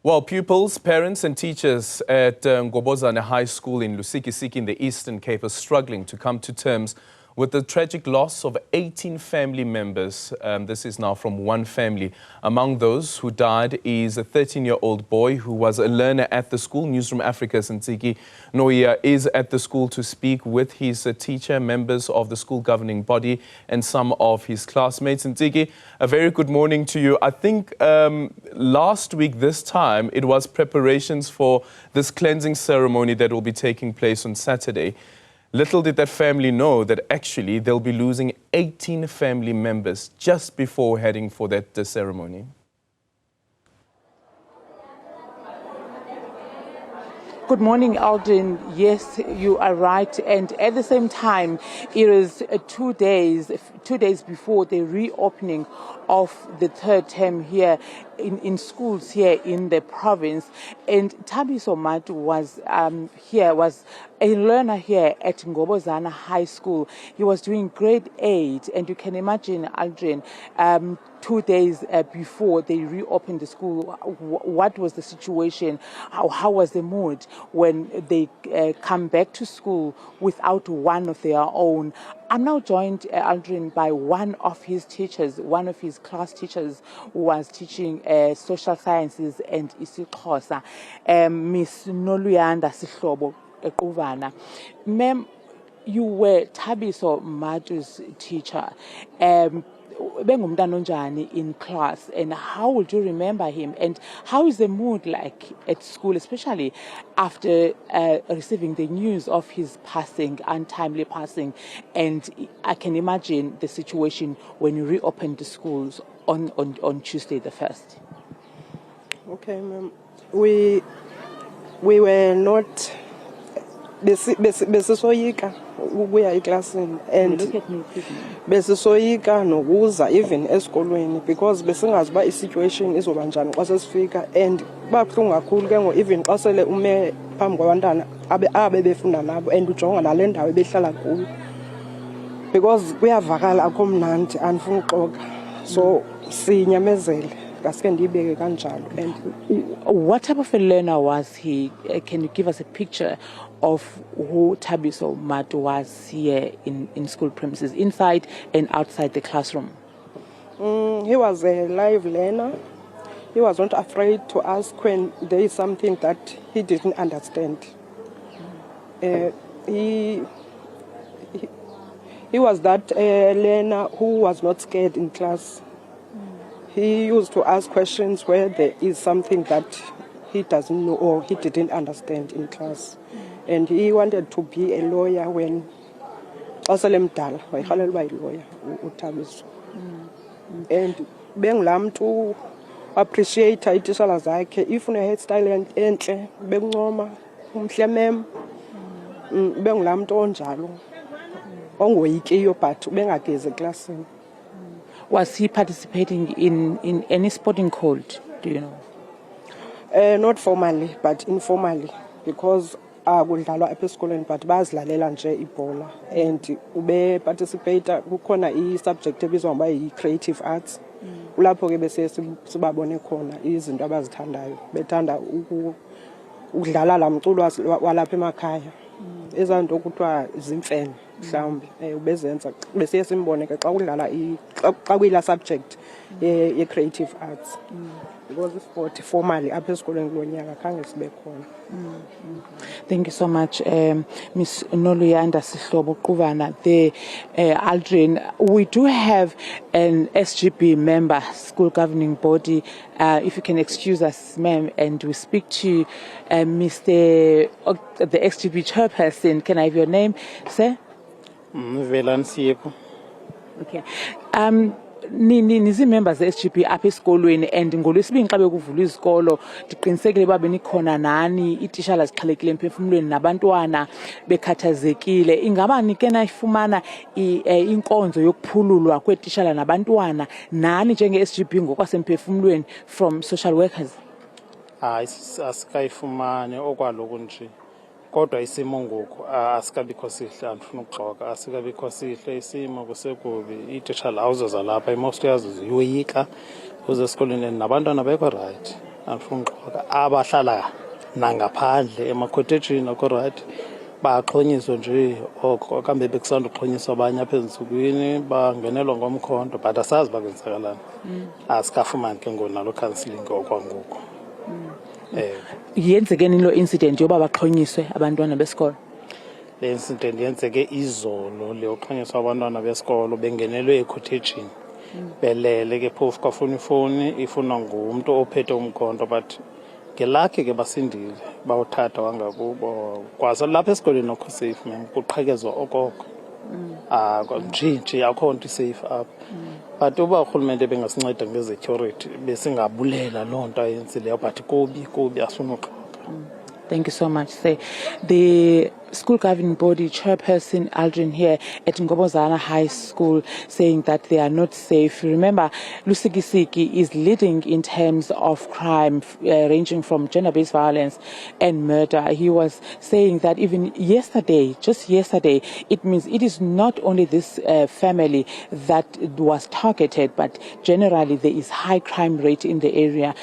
Well, pupils, parents and teachers at Ngobozana High School in Lusikisiki in the Eastern Cape are struggling to come to terms with the tragic loss of 18 family members. This is now from one family. Among those who died is a 13-year-old boy who was a learner at the school. Newzroom Afrika's Ntsiki Nohiya is at the school to speak with his teacher, members of the school governing body and some of his classmates. Ntsiki, a very good morning to you. I think last week this time it was preparations for this cleansing ceremony that will be taking place on Saturday. Little did that family know that actually they'll be losing 18 family members just before heading for that ceremony. Good morning, Aldrin. Yes, you are right. And at the same time, it is 2 days before the reopening of the third term here in schools here in the province. And Thabiso Matu was a learner here at Ngobozana High School. He was doing grade 8, and you can imagine, Aldrin, 2 days before they reopened the school, what was the situation? How was the mood when they come back to school without one of their own? I'm now joined, Aldrin, by one of his teachers, one of his class teachers who was teaching social sciences and isiXhosa, Miss Noluya Ngobazana. Ma'am, you were Thabiso Matu's teacher. In class, and how would you remember him, and how is the mood like at school, especially after receiving the news of his passing, untimely passing? And I can imagine the situation when you reopened the schools on Tuesday the 1st. Okay, ma'am. We were not besisoyika ukuya eklasini, and besisoyika nokuza even esikolweni because besingazi uba i-situation izoba njani xa sesifika. And babuhlungu kakhulu ke ngo even xa sele ume phambi kwabantwana abe befunda nabo and ujonga nale ndawo behlala kuyo because kuyavakala akho mnandi andifuna uxoka, so sinyamezele ngaske ndiyibeke kanjalo. And what type of a learner was he? Can you give us a picture of who Thabiso Matu was here in school premises, inside and outside the classroom? He was a live learner. He was not afraid to ask when there is something that he didn't understand. He was that learner who was not scared in class. He used to ask questions where there is something that he doesn't know or he didn't understand in class. And he wanted to be a lawyer when Osalemdala, wayihalelwa lawyer uThabiso. And bengilam to appreciate itishala zakhe, if une hairstyle enhle bengincoma umhle mem, bengilam to onjalo ongoyikiyo but bengageze eklasini. Was he participating in any sporting code, do you know? Not formally, but informally, because kudlalwa apha esikolweni but bazilalela nje ibhola. And ube participate kukhona i-subject ebizwa ngoba yi-creative arts. Kulapho ke bese sibabone khona izinto abazithandayo. Bethanda ukudlala la mculo walapha emakhaya. Ezanto kuthiwa izimfene mhlawumbe ubezenza bese simbone ke xa kudlala xa kuyila subject ye-creative arts. Because sport formally apha esikolweni kulonyaka khange sibe khona. Thank you so much, Miss Noluya Ngobazana. Aldrin, we do have an SGB member, school governing body. If you can excuse us, ma'am, and we speak to the SGB chairperson. Can I have your name, sir? Okay. Nizi members SGB apha esikolweni, and ngolwesibini xa bekuvulwa izikolo ndiqinisekile uba benikhona nani itishala zixhalekile emphefumlweni nabantwana bekhathazekile. Ingaba nike nayifumana inkonzo yokuphululwa kwetishala nabantwana nani njenge-SGB ngokwasemphefumlweni from social workers? Asikayifumane okwaloku nje, kodwa isimo ngoku asikabikho sihle, andifuna ukuxoka, asikabikho sihle isimo kusekubi. Itishala awuzoza lapha, most yazo ziyoyika uze esikolweni nabantwana bekho right. andifuna uxoka abahlala nangaphandle emakhotejini akho right baxhonyiswa nje oko kambe bekusanda uxhonyiswa abanye apha ezintsukwini bangenelwa ngomkhonto but asazi bakwenzakalani asikafumani ke ngoku nalo counselling okwangoku yenzeke lo incident yoba baxhonyiswe abantwana besikolo. Le incident yenzeke izolo le uxhonyiswa abantwana besikolo bengenelwe ekhotejini belele ke phofu kwafuna ifowuni ifunwa ngumntu ophethe umkhonto but ngelakhe ke basindile bawuthatha wangakubo kwaze lapha esikoleni nokho safe man kuqhekezwa okoko nje akho nto safe apha but uba urhulumente bengasinceda ngezecurity besingabulela loo nto ayenzileyo but kubi asifuna uxoka. Thank you so much, sir. The school governing body chairperson Aldrin here at Ngobozana High School saying that they are not safe. Remember, Lusikisiki is leading in terms of crime ranging from gender-based violence and murder. He was saying that even yesterday, just yesterday, it means it is not only this family that was targeted, but generally there is high crime rate in the area.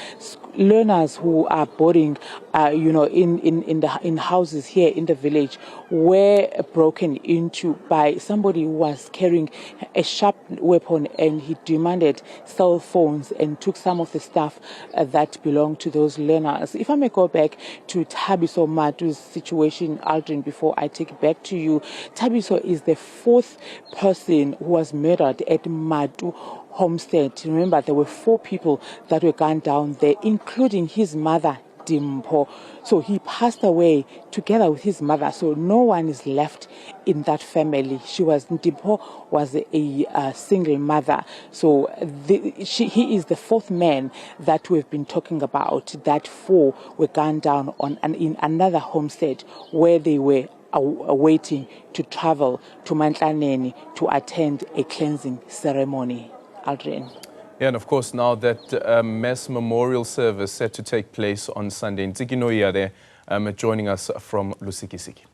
Learners who are boarding, in houses here in the village were broken into by somebody who was carrying a sharp weapon, and he demanded cell phones and took some of the stuff that belonged to those learners. If I may go back to Thabiso Matu's situation, Aldrin, before I take it back to you. Thabiso is the fourth person who was murdered at Matu homestead. Remember, there were 4 people that were gunned down there, including his mother, Dimpo. So he passed away together with his mother. So no one is left in that family. Dimpo was a single mother. So he is the 4th man that we've been talking about. That 4 were gunned down in another homestead where they were waiting to travel to Mantlaneni to attend a cleansing ceremony. Aldrin. Yeah, and of course, now that mass memorial service set to take place on Sunday. Ntsiki Nohiya there joining us from Lusikisiki.